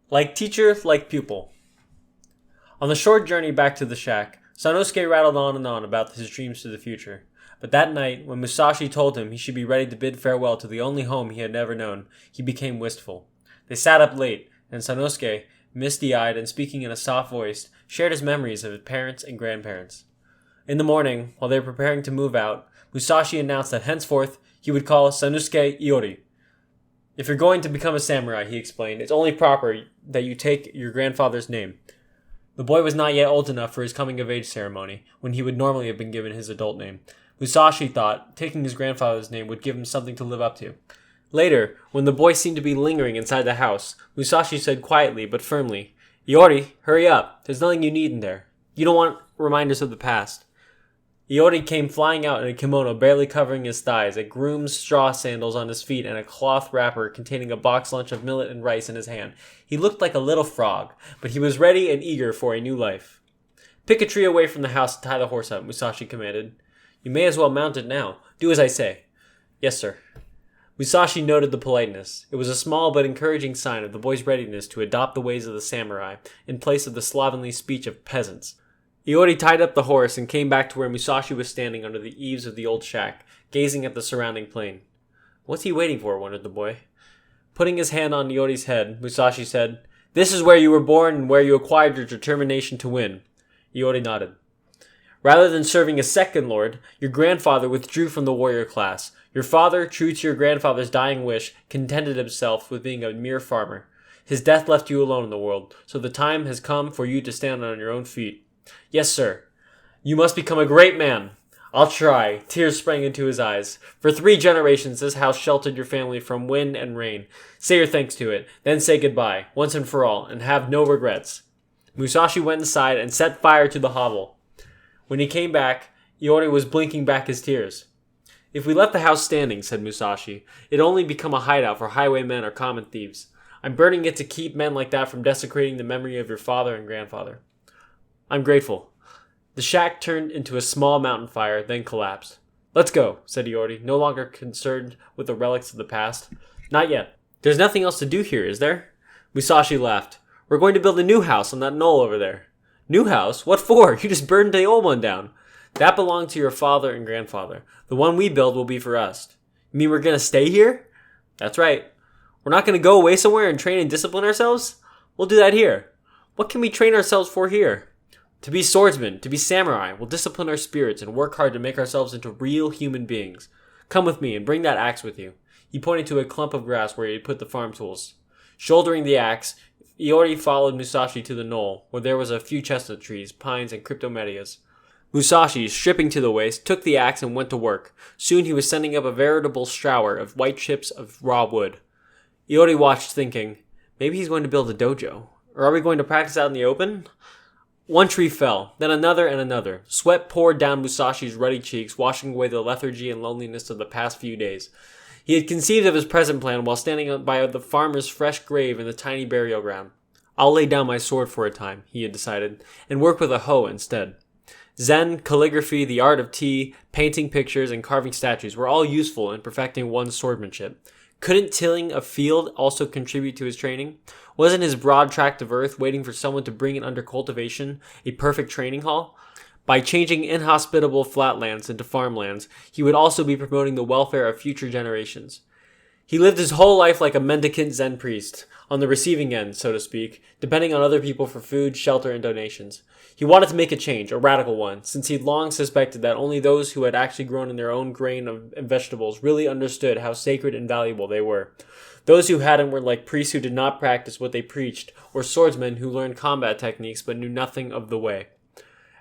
Like teacher, like pupil. On the short journey back to the shack, Sanosuke rattled on and on about his dreams to the future. But that night, when Musashi told him he should be ready to bid farewell to the only home he had ever known, he became wistful. They sat up late, and Sanosuke, misty-eyed and speaking in a soft voice, shared his memories of his parents and grandparents. In the morning, while they were preparing to move out, Musashi announced that henceforth he would call Sanosuke Iori. If you're going to become a samurai, he explained, it's only proper that you take your grandfather's name. The boy was not yet old enough for his coming-of-age ceremony, when he would normally have been given his adult name. Musashi thought taking his grandfather's name would give him something to live up to. Later, when the boy seemed to be lingering inside the house, Musashi said quietly but firmly, Iori, hurry up. There's nothing you need in there. You don't want reminders of the past. Iori came flying out in a kimono barely covering his thighs, a groom's straw sandals on his feet, and a cloth wrapper containing a box lunch of millet and rice in his hand. He looked like a little frog, but he was ready and eager for a new life. Pick a tree away from the house and tie the horse up, Musashi commanded. You may as well mount it now. Do as I say. Yes, sir. Musashi noted the politeness. It was a small but encouraging sign of the boy's readiness to adopt the ways of the samurai in place of the slovenly speech of peasants. Iori tied up the horse and came back to where Musashi was standing under the eaves of the old shack, gazing at the surrounding plain. What's he waiting for, wondered the boy. Putting his hand on Iori's head, Musashi said, This is where you were born and where you acquired your determination to win. Iori nodded. Rather than serving as second lord, your grandfather withdrew from the warrior class. Your father, true to your grandfather's dying wish, contented himself with being a mere farmer. His death left you alone in the world, so the time has come for you to stand on your own feet. Yes, sir. You must become a great man. I'll try. Tears sprang into his eyes. For 3 generations, this house sheltered your family from wind and rain. Say your thanks to it, then say goodbye, once and for all, and have no regrets. Musashi went inside and set fire to the hovel. When he came back, Iori was blinking back his tears. If we left the house standing, said Musashi, it'd only become a hideout for highwaymen or common thieves. I'm burning it to keep men like that from desecrating the memory of your father and grandfather. I'm grateful. The shack turned into a small mountain fire, then collapsed. Let's go, said Iori, no longer concerned with the relics of the past. Not yet. There's nothing else to do here, is there? Musashi laughed. We're going to build a new house on that knoll over there. New house? What for? You just burned the old one down. That belonged to your father and grandfather. The one we build will be for us. You mean we're going to stay here? That's right. We're not going to go away somewhere and train and discipline ourselves? We'll do that here. What can we train ourselves for here? To be swordsmen, to be samurai, we'll discipline our spirits and work hard to make ourselves into real human beings. Come with me and bring that axe with you. He pointed to a clump of grass where he had put the farm tools. Shouldering the axe, Iori followed Musashi to the knoll, where there was a few chestnut trees, pines, and cryptomedias. Musashi, stripping to the waist, took the axe and went to work. Soon he was sending up a veritable shower of white chips of raw wood. Iori watched, thinking, maybe he's going to build a dojo. Or are we going to practice out in the open? One tree fell, then another and another. Sweat poured down Musashi's ruddy cheeks, washing away the lethargy and loneliness of the past few days. He had conceived of his present plan while standing by the farmer's fresh grave in the tiny burial ground. I'll lay down my sword for a time, he had decided, and work with a hoe instead. Zen, calligraphy, the art of tea, painting pictures, and carving statues were all useful in perfecting one's swordsmanship. Couldn't tilling a field also contribute to his training? Wasn't his broad tract of earth waiting for someone to bring it under cultivation, a perfect training hall? By changing inhospitable flatlands into farmlands, he would also be promoting the welfare of future generations. He lived his whole life like a mendicant Zen priest, on the receiving end, so to speak, depending on other people for food, shelter, and donations. He wanted to make a change, a radical one, since he'd long suspected that only those who had actually grown in their own grain of vegetables really understood how sacred and valuable they were. Those who hadn't were like priests who did not practice what they preached, or swordsmen who learned combat techniques but knew nothing of the way.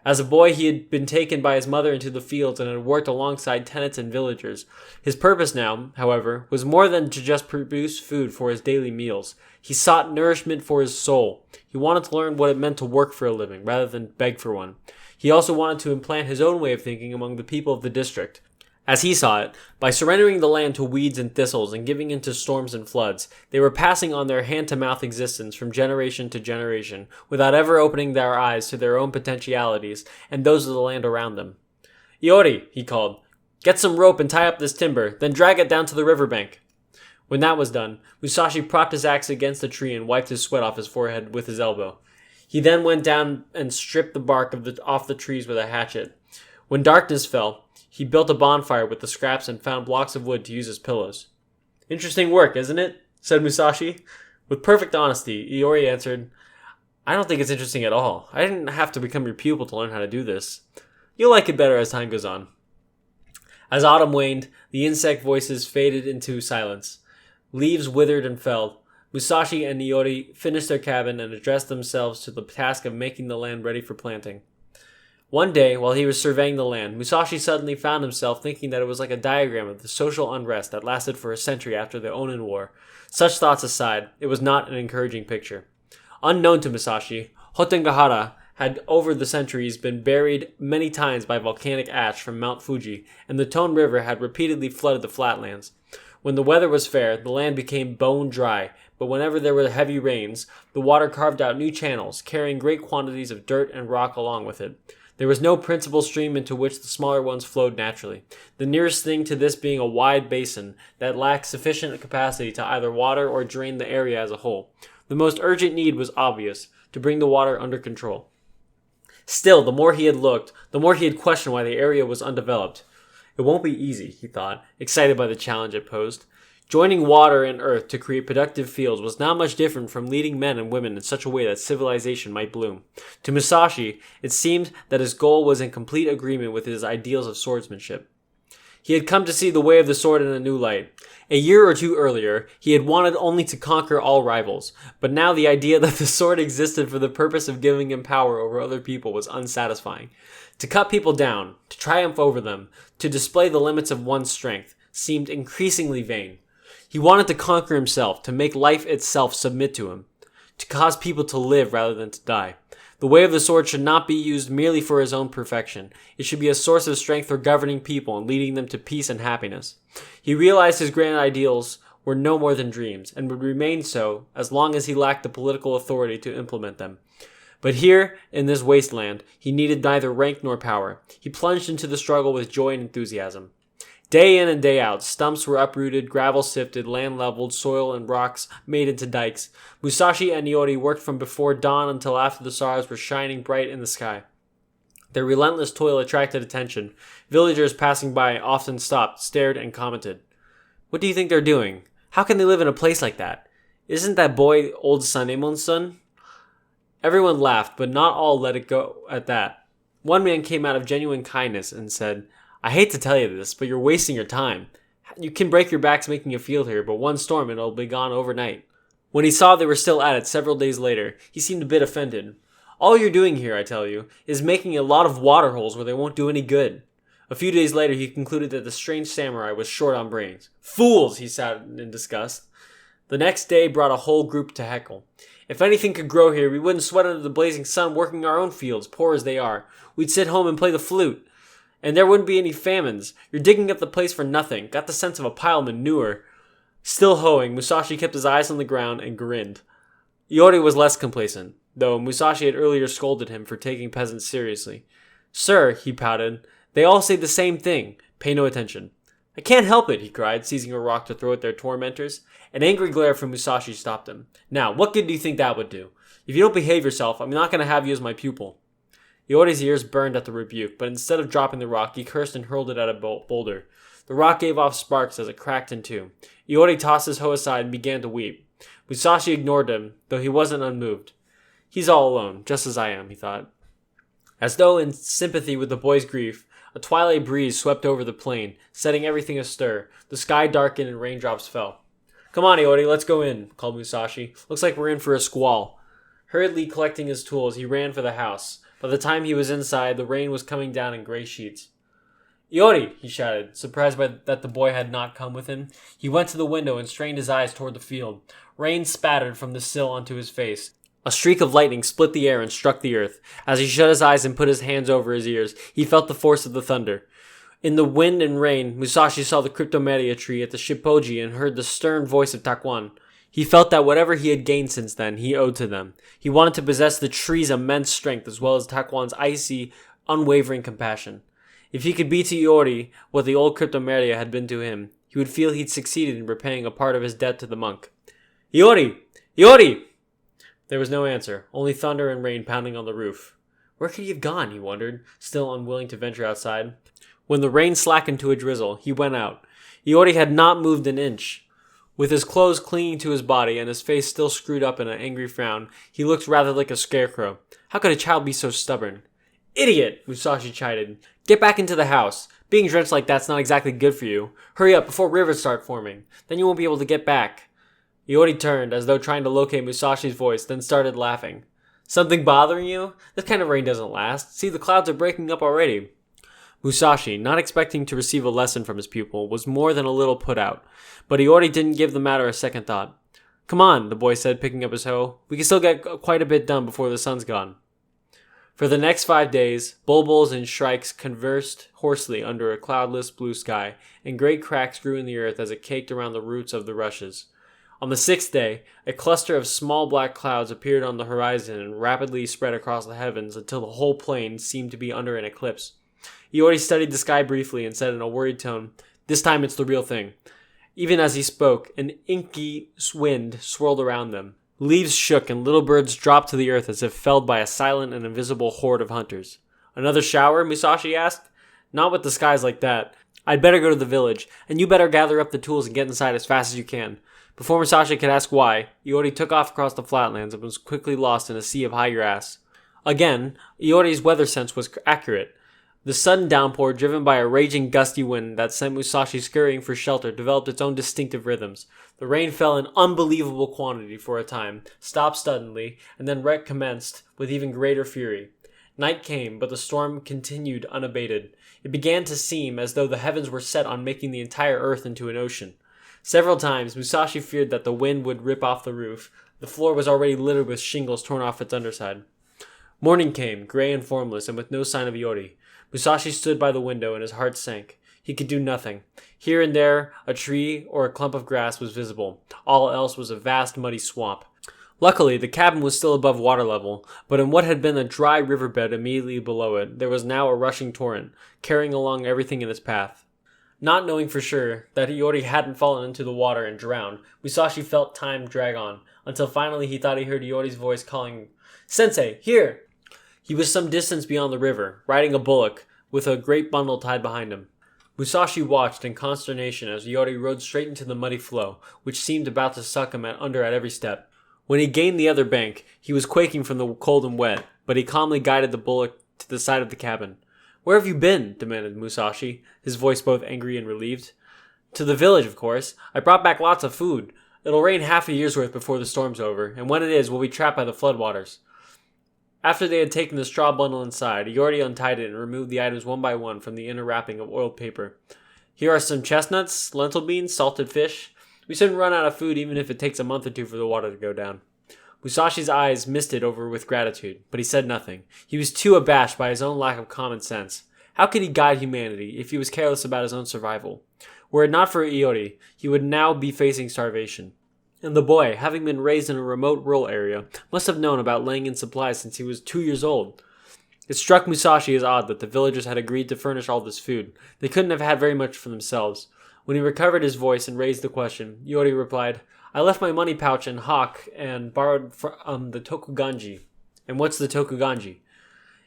As a boy, he had been taken by his mother into the fields and had worked alongside tenants and villagers. His purpose now, however, was more than to just produce food for his daily meals. He sought nourishment for his soul. He wanted to learn what it meant to work for a living, rather than beg for one. He also wanted to implant his own way of thinking among the people of the district. As he saw it, by surrendering the land to weeds and thistles and giving in to storms and floods, they were passing on their hand-to-mouth existence from generation to generation, without ever opening their eyes to their own potentialities and those of the land around them. Iori, he called, get some rope and tie up this timber, then drag it down to the riverbank. When that was done, Musashi propped his axe against the tree and wiped his sweat off his forehead with his elbow. He then went down and stripped the bark off the trees with a hatchet. When darkness fell, he built a bonfire with the scraps and found blocks of wood to use as pillows. "Interesting work, isn't it?" said Musashi. With perfect honesty, Iori answered, "I don't think it's interesting at all. I didn't have to become your pupil to learn how to do this. You'll like it better as time goes on." As autumn waned, the insect voices faded into silence. Leaves withered and fell. Musashi and Iori finished their cabin and addressed themselves to the task of making the land ready for planting. One day, while he was surveying the land, Musashi suddenly found himself thinking that it was like a diagram of the social unrest that lasted for a century after the Onin War. Such thoughts aside, it was not an encouraging picture. Unknown to Musashi, Hotengahara had over the centuries been buried many times by volcanic ash from Mount Fuji, and the Tone River had repeatedly flooded the flatlands. When the weather was fair, the land became bone dry, but whenever there were heavy rains, the water carved out new channels, carrying great quantities of dirt and rock along with it. There was no principal stream into which the smaller ones flowed naturally, the nearest thing to this being a wide basin that lacked sufficient capacity to either water or drain the area as a whole. The most urgent need was obvious, to bring the water under control. Still, the more he had looked, the more he had questioned why the area was undeveloped. It won't be easy, he thought, excited by the challenge it posed. Joining water and earth to create productive fields was not much different from leading men and women in such a way that civilization might bloom. To Musashi, it seemed that his goal was in complete agreement with his ideals of swordsmanship. He had come to see the way of the sword in a new light. A year or two earlier, he had wanted only to conquer all rivals, but now the idea that the sword existed for the purpose of giving him power over other people was unsatisfying. To cut people down, to triumph over them, to display the limits of one's strength, seemed increasingly vain. He wanted to conquer himself, to make life itself submit to him, to cause people to live rather than to die. The way of the sword should not be used merely for his own perfection. It should be a source of strength for governing people and leading them to peace and happiness. He realized his grand ideals were no more than dreams, and would remain so as long as he lacked the political authority to implement them. But here, in this wasteland, he needed neither rank nor power. He plunged into the struggle with joy and enthusiasm. Day in and day out, stumps were uprooted, gravel sifted, land leveled, soil and rocks made into dikes. Musashi and Iori worked from before dawn until after the stars were shining bright in the sky. Their relentless toil attracted attention. Villagers passing by often stopped, stared, and commented. "What do you think they're doing? How can they live in a place like that? Isn't that boy old Sanemon's son?" Everyone laughed, but not all let it go at that. One man came out of genuine kindness and said, "I hate to tell you this, but you're wasting your time. You can break your backs making a field here, but one storm and it'll be gone overnight." When he saw they were still at it several days later, he seemed a bit offended. "All you're doing here, I tell you, is making a lot of water holes where they won't do any good." A few days later, he concluded that the strange samurai was short on brains. "Fools!" he shouted in disgust. The next day brought a whole group to heckle. "If anything could grow here, we wouldn't sweat under the blazing sun working our own fields, poor as they are. We'd sit home and play the flute. And there wouldn't be any famines. You're digging up the place for nothing. Got the sense of a pile of manure." Still hoeing, Musashi kept his eyes on the ground and grinned. Iori was less complacent, though Musashi had earlier scolded him for taking peasants seriously. "Sir," he pouted, "they all say the same thing. Pay no attention." "I can't help it," he cried, seizing a rock to throw at their tormentors. An angry glare from Musashi stopped him. "Now, what good do you think that would do? If you don't behave yourself, I'm not going to have you as my pupil." Iori's ears burned at the rebuke, but instead of dropping the rock, he cursed and hurled it at a boulder. The rock gave off sparks as it cracked in two. Iori tossed his hoe aside and began to weep. Musashi ignored him, though he wasn't unmoved. "He's all alone, just as I am," he thought. As though in sympathy with the boy's grief, a twilight breeze swept over the plain, setting everything astir. The sky darkened and raindrops fell. "Come on, Iori, let's go in," called Musashi. "Looks like we're in for a squall." Hurriedly collecting his tools, he ran for the house. By the time he was inside, the rain was coming down in gray sheets. "Iori!" he shouted, surprised that the boy had not come with him. He went to the window and strained his eyes toward the field. Rain spattered from the sill onto his face. A streak of lightning split the air and struck the earth. As he shut his eyes and put his hands over his ears, he felt the force of the thunder. In the wind and rain, Musashi saw the cryptomeria tree at the Shippoji and heard the stern voice of Takuan. He felt that whatever he had gained since then, he owed to them. He wanted to possess the tree's immense strength as well as Takuan's icy, unwavering compassion. If he could be to Iori what the old cryptomeria had been to him, he would feel he'd succeeded in repaying a part of his debt to the monk. Iori! Iori! There was no answer, only thunder and rain pounding on the roof. Where could he have gone, he wondered, still unwilling to venture outside. When the rain slackened to a drizzle, he went out. Iori had not moved an inch. With his clothes clinging to his body and his face still screwed up in an angry frown, he looked rather like a scarecrow. How could a child be so stubborn? Idiot! Musashi chided. Get back into the house. Being drenched like that's not exactly good for you. Hurry up before rivers start forming. Then you won't be able to get back. Iori turned, as though trying to locate Musashi's voice, then started laughing. Something bothering you? This kind of rain doesn't last. See, the clouds are breaking up already. Musashi, not expecting to receive a lesson from his pupil, was more than a little put out, but Iori didn't give the matter a second thought. Come on, the boy said, picking up his hoe. We can still get quite a bit done before the sun's gone. For the next 5 days, bulbuls and shrikes conversed hoarsely under a cloudless blue sky, and great cracks grew in the earth as it caked around the roots of the rushes. On the 6th day, a cluster of small black clouds appeared on the horizon and rapidly spread across the heavens until the whole plain seemed to be under an eclipse. Iori studied the sky briefly and said in a worried tone, This time it's the real thing. Even as he spoke, an inky wind swirled around them. Leaves shook and little birds dropped to the earth as if felled by a silent and invisible horde of hunters. Another shower? Musashi asked. Not with the skies like that. I'd better go to the village, and you better gather up the tools and get inside as fast as you can. Before Musashi could ask why, Iori took off across the flatlands and was quickly lost in a sea of high grass. Again, Iori's weather sense was accurate. The sudden downpour, driven by a raging gusty wind that sent Musashi scurrying for shelter, developed its own distinctive rhythms. The rain fell in unbelievable quantity for a time, stopped suddenly, and then recommenced with even greater fury. Night came, but the storm continued unabated. It began to seem as though the heavens were set on making the entire earth into an ocean. Several times, Musashi feared that the wind would rip off the roof. The floor was already littered with shingles torn off its underside. Morning came, gray and formless, and with no sign of Iori. Musashi stood by the window and his heart sank. He could do nothing. Here and there, a tree or a clump of grass was visible. All else was a vast muddy swamp. Luckily, the cabin was still above water level, but in what had been a dry riverbed immediately below it, there was now a rushing torrent, carrying along everything in its path. Not knowing for sure that Iori hadn't fallen into the water and drowned, Musashi felt time drag on, until finally he thought he heard Iori's voice calling, Sensei, here! He was some distance beyond the river, riding a bullock, with a great bundle tied behind him. Musashi watched in consternation as Iori rode straight into the muddy flow, which seemed about to suck him under at every step. When he gained the other bank, he was quaking from the cold and wet, but he calmly guided the bullock to the side of the cabin. Where have you been? Demanded Musashi, his voice both angry and relieved. To the village, of course. I brought back lots of food. It'll rain half a year's worth before the storm's over, and when it is, we'll be trapped by the floodwaters. After they had taken the straw bundle inside, Iori untied it and removed the items one by one from the inner wrapping of oiled paper. Here are some chestnuts, lentil beans, salted fish. We shouldn't run out of food even if it takes a month or two for the water to go down. Musashi's eyes misted over with gratitude, but he said nothing. He was too abashed by his own lack of common sense. How could he guide humanity if he was careless about his own survival? Were it not for Iori, he would now be facing starvation. And the boy, having been raised in a remote rural area, must have known about laying in supplies since he was 2 years old. It struck Musashi as odd that the villagers had agreed to furnish all this food. They couldn't have had very much for themselves. When he recovered his voice and raised the question, Iori replied, I left my money pouch in Hak and borrowed from the Tokuganji. And what's the Tokuganji?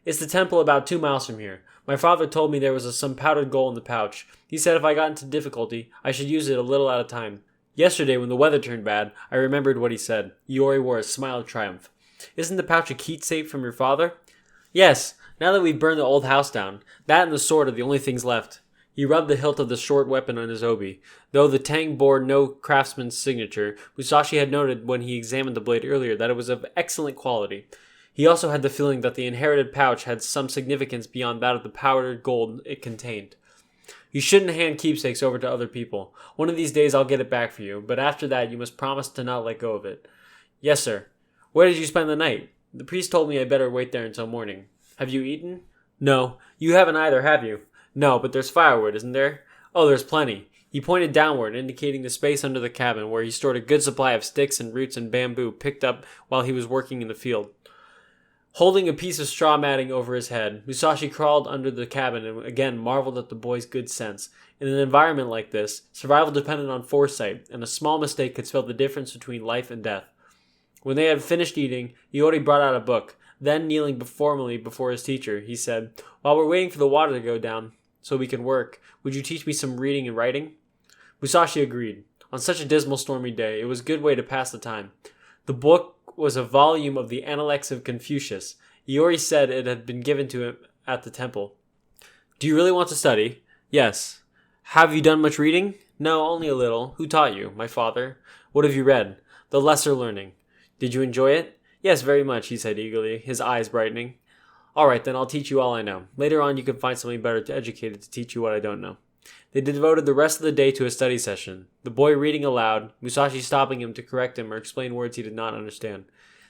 It's the temple about 2 miles from here. My father told me there was some powdered gold in the pouch. He said if I got into difficulty, I should use it a little at a time. Yesterday, when the weather turned bad, I remembered what he said. Iori wore a smile of triumph. Isn't the pouch a keepsake from your father? Yes, now that we've burned the old house down. That and the sword are the only things left. He rubbed the hilt of the short weapon on his obi. Though the tang bore no craftsman's signature, Musashi had noted when he examined the blade earlier that it was of excellent quality. He also had the feeling that the inherited pouch had some significance beyond that of the powdered gold it contained. You shouldn't hand keepsakes over to other people. One of these days I'll get it back for you, but after that you must promise to not let go of it. Yes, sir. Where did you spend the night? The priest told me I'd better wait there until morning. Have you eaten? No. You haven't either, have you? No, but there's firewood, isn't there? Oh, there's plenty. He pointed downward, indicating the space under the cabin where he stored a good supply of sticks and roots and bamboo picked up while he was working in the field. Holding a piece of straw matting over his head, Musashi crawled under the cabin and again marveled at the boy's good sense. In an environment like this, survival depended on foresight, and a small mistake could spell the difference between life and death. When they had finished eating, Iori brought out a book. Then, kneeling formally before his teacher, he said, "While we're waiting for the water to go down so we can work, would you teach me some reading and writing?" Musashi agreed. On such a dismal, stormy day, it was a good way to pass the time. The book was a volume of the Analects of Confucius. Iori said it had been given to him at the temple. "Do you really want to study?" "Yes." "Have you done much reading?" "No, only a little." "Who taught you?" "My father." "What have you read?" "The Lesser Learning." "Did you enjoy it?" "Yes, very much," he said eagerly, his eyes brightening. "All right, then I'll teach you all I know. Later on you can find something better educated to teach you what I don't know." They devoted the rest of the day to a study session, the boy reading aloud, Musashi stopping him to correct him or explain words he did not understand.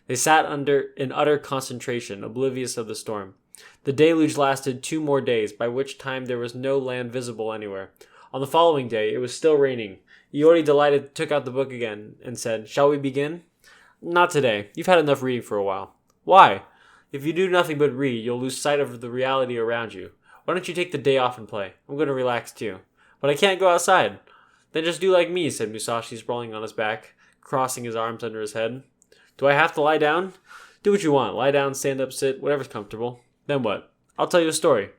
They sat in utter concentration, oblivious of the storm. The deluge lasted 2 more days, by which time there was no land visible anywhere. On the following day, it was still raining. Iori, delighted, took out the book again and said, "Shall we begin?" "Not today. You've had enough reading for a while." "Why?" "If you do nothing but read, you'll lose sight of the reality around you. Why don't you take the day off and play? I'm going to relax too." "But I can't go outside." "Then just do like me," said Musashi, sprawling on his back, crossing his arms under his head. "Do I have to lie down?" "Do what you want. Lie down, stand up, sit, whatever's comfortable." "Then what?" "I'll tell you a story."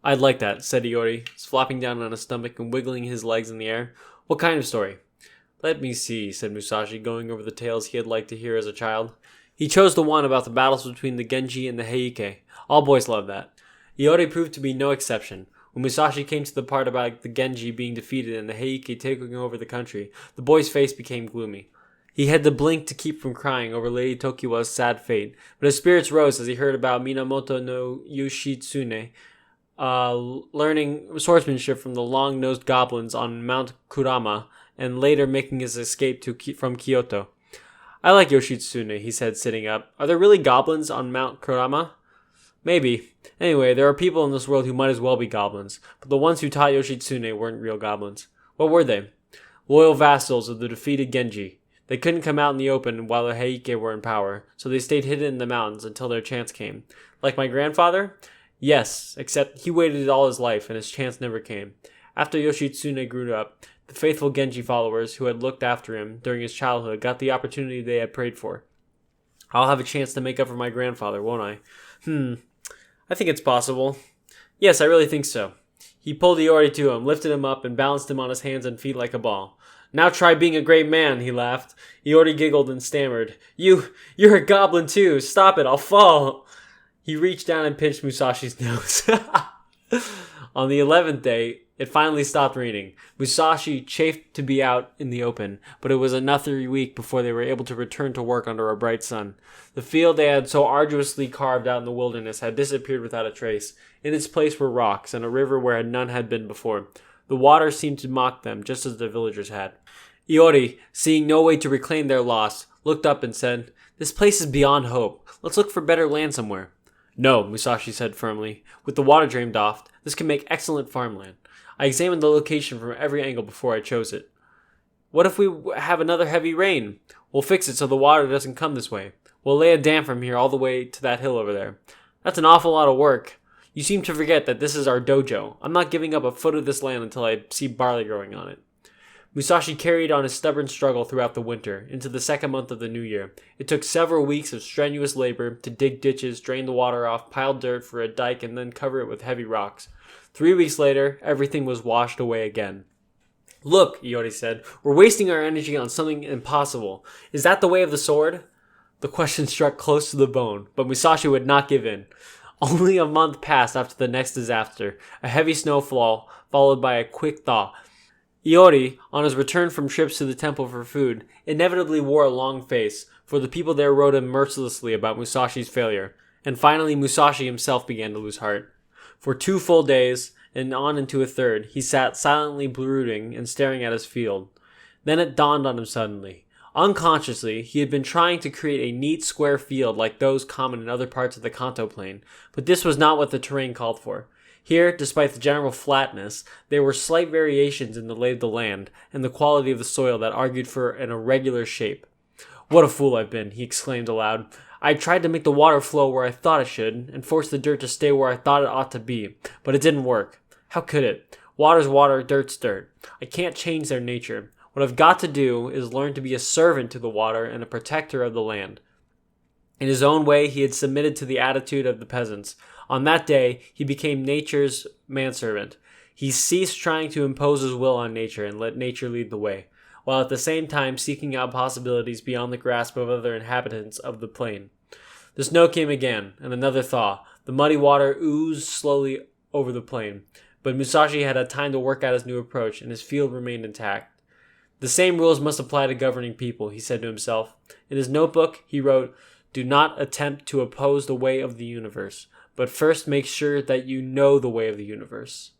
"I'd like that," said Iori, flopping down on his stomach and wiggling his legs in the air. "What kind of story?" "Let me see," said Musashi, going over the tales he had liked to hear as a child. He chose the one about the battles between the Genji and the Heike. All boys love that. Iori proved to be no exception. When Musashi came to the part about the Genji being defeated and the Heike taking over the country, the boy's face became gloomy. He had to blink to keep from crying over Lady Tokiwa's sad fate, but his spirits rose as he heard about Minamoto no Yoshitsune, learning swordsmanship from the long-nosed goblins on Mount Kurama, and later making his escape from Kyoto. "I like Yoshitsune," he said, sitting up. "Are there really goblins on Mount Kurama?" "Maybe. Anyway, there are people in this world who might as well be goblins, but the ones who taught Yoshitsune weren't real goblins." "What were they?" "Loyal vassals of the defeated Genji. They couldn't come out in the open while the Heike were in power, so they stayed hidden in the mountains until their chance came." "Like my grandfather?" "Yes, except he waited all his life and his chance never came. After Yoshitsune grew up, the faithful Genji followers who had looked after him during his childhood got the opportunity they had prayed for. I'll have a chance to make up for my grandfather, won't I?" "I think it's possible." "Yes, I really think so." He pulled Iori to him, lifted him up, and balanced him on his hands and feet like a ball. "Now try being a great man," he laughed. Iori giggled and stammered. You're a goblin too. Stop it, I'll fall." He reached down and pinched Musashi's nose. On the 11th day, it finally stopped raining. Musashi chafed to be out in the open, but it was another week before they were able to return to work under a bright sun. The field they had so arduously carved out in the wilderness had disappeared without a trace. In its place were rocks, and a river where none had been before. The water seemed to mock them, just as the villagers had. Iori, seeing no way to reclaim their loss, looked up and said, "This place is beyond hope. Let's look for better land somewhere." "No," Musashi said firmly. "With the water drained off, this can make excellent farmland. I examined the location from every angle before I chose it." "What if we have another heavy rain?" "We'll fix it so the water doesn't come this way. We'll lay a dam from here all the way to that hill over there." "That's an awful lot of work." "You seem to forget that this is our dojo. I'm not giving up a foot of this land until I see barley growing on it." Musashi carried on his stubborn struggle throughout the winter, into the second month of the new year. It took several weeks of strenuous labor to dig ditches, drain the water off, pile dirt for a dike, and then cover it with heavy rocks. 3 weeks later, everything was washed away again. "Look," Iori said, "we're wasting our energy on something impossible. Is that the way of the sword?" The question struck close to the bone, but Musashi would not give in. Only a month passed after the next disaster, a heavy snowfall followed by a quick thaw. Iori, on his return from trips to the temple for food, inevitably wore a long face, for the people there wrote him mercilessly about Musashi's failure, and finally Musashi himself began to lose heart. For 2 full days, and on into a third, he sat silently brooding and staring at his field. Then it dawned on him suddenly. Unconsciously, he had been trying to create a neat square field like those common in other parts of the Kanto plain, but this was not what the terrain called for. Here, despite the general flatness, there were slight variations in the lay of the land and the quality of the soil that argued for an irregular shape. "What a fool I've been," he exclaimed aloud. I tried to make the water flow where I thought it should, and force the dirt to stay where I thought it ought to be, but it didn't work. How could it? Water's water, dirt's dirt. I can't change their nature. What I've got to do is learn to be a servant to the water and a protector of the land. In his own way, he had submitted to the attitude of the peasants. On that day, he became nature's manservant. He ceased trying to impose his will on nature and let nature lead the way, while at the same time seeking out possibilities beyond the grasp of other inhabitants of the plain. The snow came again, and another thaw. The muddy water oozed slowly over the plain, but Musashi had time to work out his new approach, and his field remained intact. The same rules must apply to governing people, he said to himself. In his notebook, he wrote, "Do not attempt to oppose the way of the universe, but first make sure that you know the way of the universe."